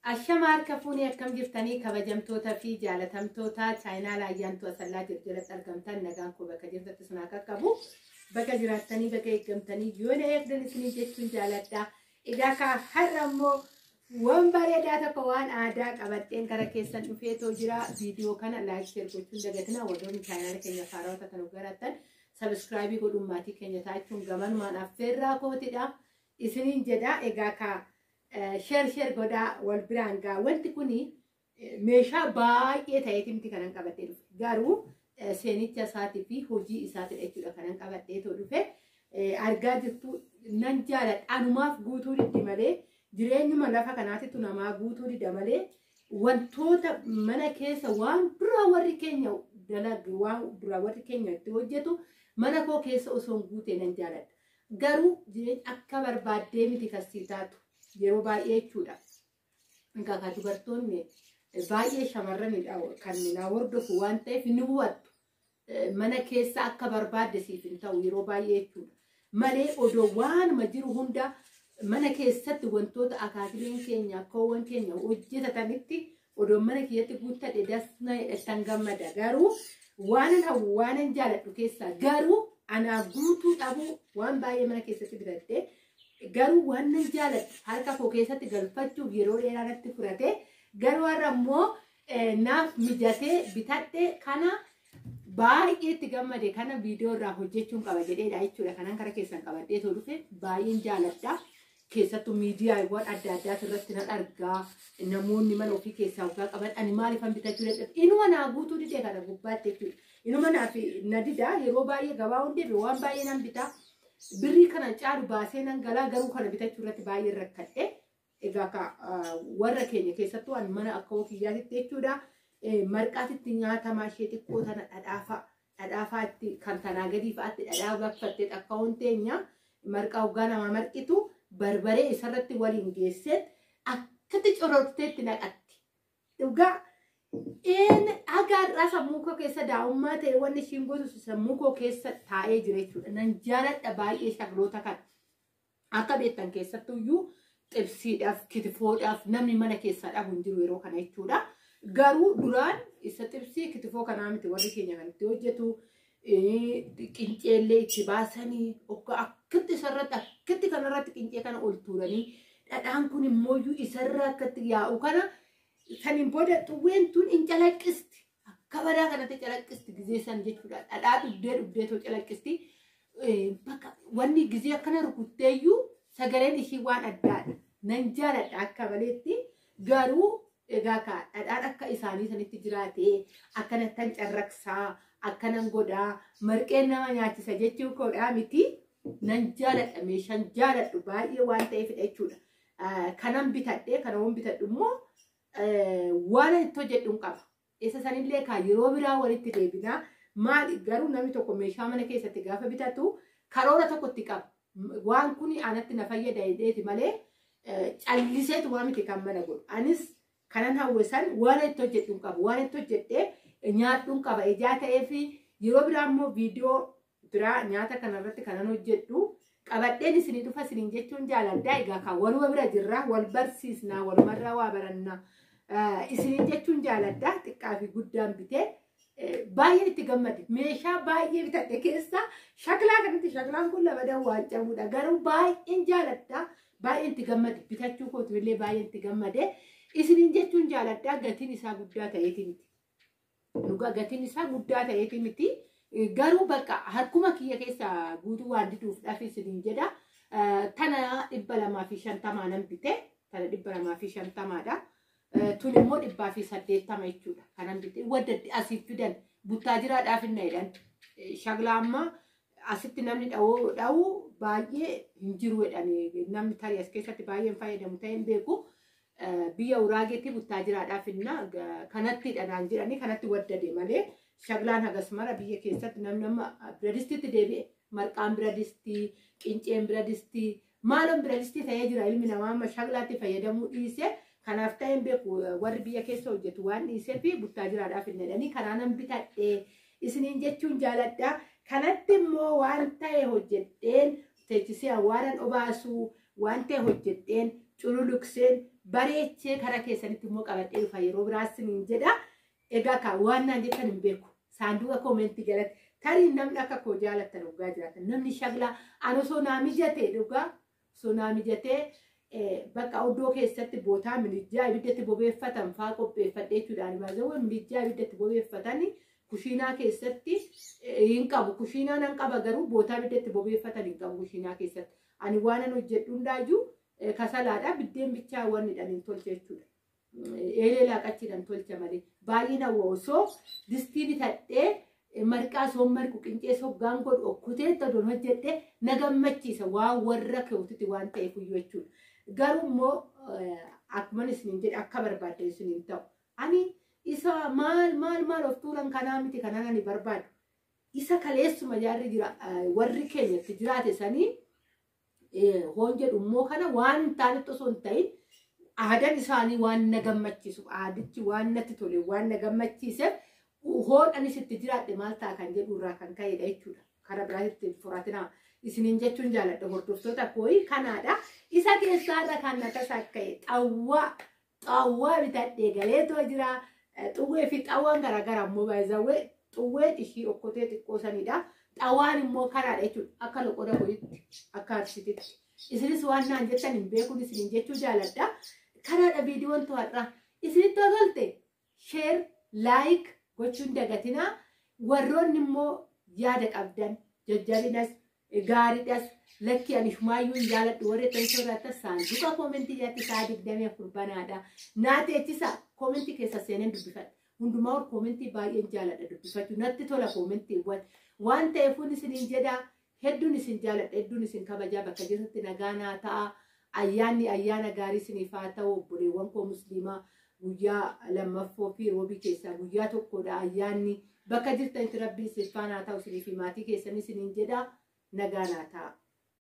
الشمار كفوني أكم جفتني كبجمتوتا في جالتمتوتا تاينا لا ينتو أسلا جرجلت أرقمتان نغانكو بكا جرت تسناكا كبو بكا جراتني بكا يكمتني جوانا يقدن سنين جتون جالتا إذا كا حرمو وانباري داتا كوان آداك أبتين كارا كيسان شوفيتو جرا فيديو كان لايك شير كوچون دغتنا ودون تاينا كينيا فاروتا تنوغراتن سبسكرايبي قدوماتي كينيا تايتون غمان ما نفرا كوتي دا إسنين جدا إذا كا شير غدا والبرانغا وانت كوني ميشا باي تايتيمتي كانن قبتي غارو سينيچا ساتي في هوجي اساتي اچودا كانن قبتي تو دفه ارغا جتو نانجالت انوماف غوتو دي مالي جيرينما لافا كاناتي تنما غوتو دي دمالي وانتوتا منا كيسا وان برا وري كينيا دلاغ وان برا وري كينيا توجتو منا كو كيسا اسون غوتي نانجالت غارو جيرين اكبر بادي ميتي كاسيتاتو yeroo baay'ee jechuudha. Egaa kan dubartoonni baay'ee shamarranidha kan na hordofu waan ta'eef ni hubattu. Mana keessa akka barbaadde siif hin ta'u yeroo baay'ee jechuudha. Malee odoo waanuma jiru hunda mana keessatti wantoota akaakileen keenya akkoowwan keenya hojjetatanitti odoo mana keessatti guuttadhe dasna hidhatan gammada. Garuu waanan jaaladhu keessaa garuu anaa guutuu dhabuu waan baay'ee mana keessatti bitatte garuu waan jaaladhu harka koo keessatti galfachuuf yeroo dheeraatti furate garuu har'ammoo naaf mijatee bitadhe kana baay'ee itti gammade kana viidiyoo irraa hojjechuun qaba jedheedha jechuudha. Kanan kara keessan qabadhee too dhufe baay'een jaaladha. Keessattuu miidiyaawwan adda addaa irratti nan argaa namoonni mana ofii keessaa uffata qaban ani maaliifan bitachuu dadhabe inuma naa guutuu didee kana gubbaatti jechuudha. Inuma naaf na didaa yeroo baay'ee gabaa hundee waan baay'ee nan bitaa. Birrii kana caalu baasee nan galaa garuu kana bitachuu irratti baay'ee rakkadhe. Egaa ka warra keenya keessattuu ani mana akka ofiyyaatitti jechuudha. Marqaatitti nyaatamaa ishee xiqqoo tana dhadhaafaatti kan tanaa gadii fa'aatti dhadhaa bakfattee akka honteenya marqaa hoggaa namaa marqitu barbaree isarratti waliin geessee akkatti cororteetti naqatti. Dhugaa agarraa sammuu koo keessa daa'ummaa ta'e wanni ishiin gootu sammuu koo keessa taa'ee jira jechuudha. Nan jaaladha baay'ee shagloota kan akka beektan keessattuyyuu xibsiidhaaf kitifoodhaaf namni mana keessaa dhabu hin jiru yeroo kana jechuudha. Garuu duraan isa xibsii kitifoo kanaa miti warri keenya kan itti hojjetu qinceellee itti baasanii akkatti isarratti akkatti kanarratti qincee kana ol tuuranii dhadhaan kun immoo isarraa akkatti yaa'u kana sanin booda xuwween tun in calaqqisti akka badaa kanatti calaqqisti gizee san jechuudha. Dhadhaa dhugdee too calaqqisti bakka wanni gizee akkana rukutteeyyuu sagaleen ishii waan addaadha. Nan jaaladha akka maleetti garuu egaa ka dhadhaan akka isaanii sanitti jiraatee akkanattan carraqsaa akkanan godhaa marqeen nama nyaachisa jechuu koodhaa miti. Nan jaaladha meeshaan jaaladhu baay'ee waan ta'eefidha jechuudha. Kanan bitadhee kana waan bitadhu immoo waan itti hojjedhuun qaba. Isa sanillee kan yeroo biraa walitti deebinaa maali garuu namni tokko meeshaa mana keessatti gaafa bitatu karoora tokkotti qaba. Waan kuni anatti na fayyada jedheeti malee calliseetu waan miti kan mana godhu. Anis kanan hawwisan waan itti hojjedhuun qaba. Waan itti hojjedhee nyaadhuun qaba. Ijaa ta'ee fi yeroo biraa immoo viidiyoo biraa nyaata kanarratti kanan hojjedhu qabadheen isinii dhufa isiniin jechuun jaaladhaa. Egaa kan waluma bira jirraa wal barsiisnaa walumarraa waa barannaa. Isiniin jechuun jaaladhaa xiqqaa fi guddaan bitee baay'ee itti gammade. Meeshaa baay'ee bitadhe keessa shaklaa kanatti shaklaan kun lamadan waan cabuudha. Garuu baay'een jaaladhaa baay'een itti gammade bitachuu kootu illee baay'een itti gammade. Isiniin jechuun jaaladhaa gatiin isaa guddaa ta'eeti miti. Dhugaa gatiin isaa guddaa ta'eeti miti. Garuu bakka harkuma kiyya keessa guutuu waan diduuf dhafi isiniin jedha. Tana 250 nan bite. Tana 250dha. Tun immoo 180 jechuudha. Kanan bite wadda asiif fidan buttaa jiraadhaaf hin jedhan. Shaglaa amma asitti namni dha'uu baay'ee hin jiru jedhani. Namni tarii as keessatti baay'een fayyadamu ta'een beeku. Biyya uraageetti buttaa jiraadhaaf hinna kanatti dhanaan jedhani kanatti waddade malee shaglaan hagas mara biyya keessatti namni biradistiitti deebi'e marqaan biradistii qinceen biradistii maalon biradistii ta'ee jira ilmi namaa amma shaglaatti fayyadamuu dhiise kanaaf ta'een beeku warri biyya keessa hojjetu waan dhiisee fi buttaa jiraadhaaf hin jedhani kanaanan bitadhee isiniin jechuun jaaladhaa. Kanatti immoo waan ta'e hojjedheen teechisee waanan obaasuu waan ta'e hojjedheen cululuqseen bareechee karaa keessanitti immoo qabadhee dhufa yeroo biraas niin jedha. Egaa ka waan naan jettan hin beeku. Saanduqa koomentii jalatti tarii namni akka koo jaalatan dhugaa jiraatan namni shaglaa ani osoo naa mijatee dhugaa osoo naa mijatee bakka oddoo keessatti bootaa minijjaa ibiddatti bobeeffatan faa qopheeffadhee jechuudhaan baazawwan minijjaa ibiddatti bobeeffatanii kushiinaa keessatti hin qabu. Kushiinaa nan qaba garuu bootaa ibiddatti bobeeffatan hin qabu kushiinaa keessatti. Ani waan an hojjedhu hundaayyuu kasalaadha biddeen bichaa waan hidhaniin tolche jechuudha. Eelee laaqachiidhaan tolcha malee baay'ina osoo distii bitadhee marqaa soon marqu qincee soggaan godhu okkutee todoon hojjedhee na gammachiisa waan warra keewwatutti waan ta'eef iyyuu jechuudha. Garuu immoo akkuma isiniin jedhe akka barbaadde isiniin ta'u. Ani isa maal of tuulan kanaa miti kanaan ani barbaadu. Isa kaleessuma jaarri jira warri keenyatti jiraate sanii hoon jedhu immoo kana waan hin taanetti osoo hin ta'in aadaan isaanii waan na gammachiisu aadichi waan natti tole waan na gammachiiseef hoodhanis itti jiraadhe maal ta'a kan jedhu irraa kan ka'edha jechuudha. Karaa biraatti furatinaa isiniin jechuun jaalladha hordoftoota kooyi kanaadha. Isa keessaadha kan akkas akka'e xaawwaa bitadhee galeetoo jira. Xuwwee fi xaawwaan garaagaraa immoo baay'izawwee xuwwee ishii okkotee xiqqoo sanidha. Xaawwaan immoo kanaadha jechuudha. Akka loqoda ho'itti akka arsititti. Isinis waan naan jettan hin beekun isiniin jechuu jaalladha. Kanaadha viidiyoon to'adha. Isinitti tolte sheer laayik gochuun dagatinaa. Warroonni immoo yaada qabdan jajjabinas gaariidhas lakki ani shumaayyuu jaaladhu warri tan soorata saanduqa koomentii jaatti sa'a 24 banaadha. Naateechisa koomentii keessa seeneen dubbifadha. Hundumaa ol koomentii baay'een jaaladha dubbifachuu natti tola koomentiiwwan waan ta'eefuun isiniin jedha. Hedduun isin jaaladha hedduun isin kabajaa bakka jirtutti nagaa ta'a. Ayyaanni ayyaana gaarii isiniif haa ta'u obboleewwan koo musliimaa guyyaa lammaffoo fi roobii keessaa guyyaa tokkodha ayyaanni bakka jirtanitti rabbiin isiniif haa ta'u isiniif maatii keessanii isiniin jedha nagaa ta'a.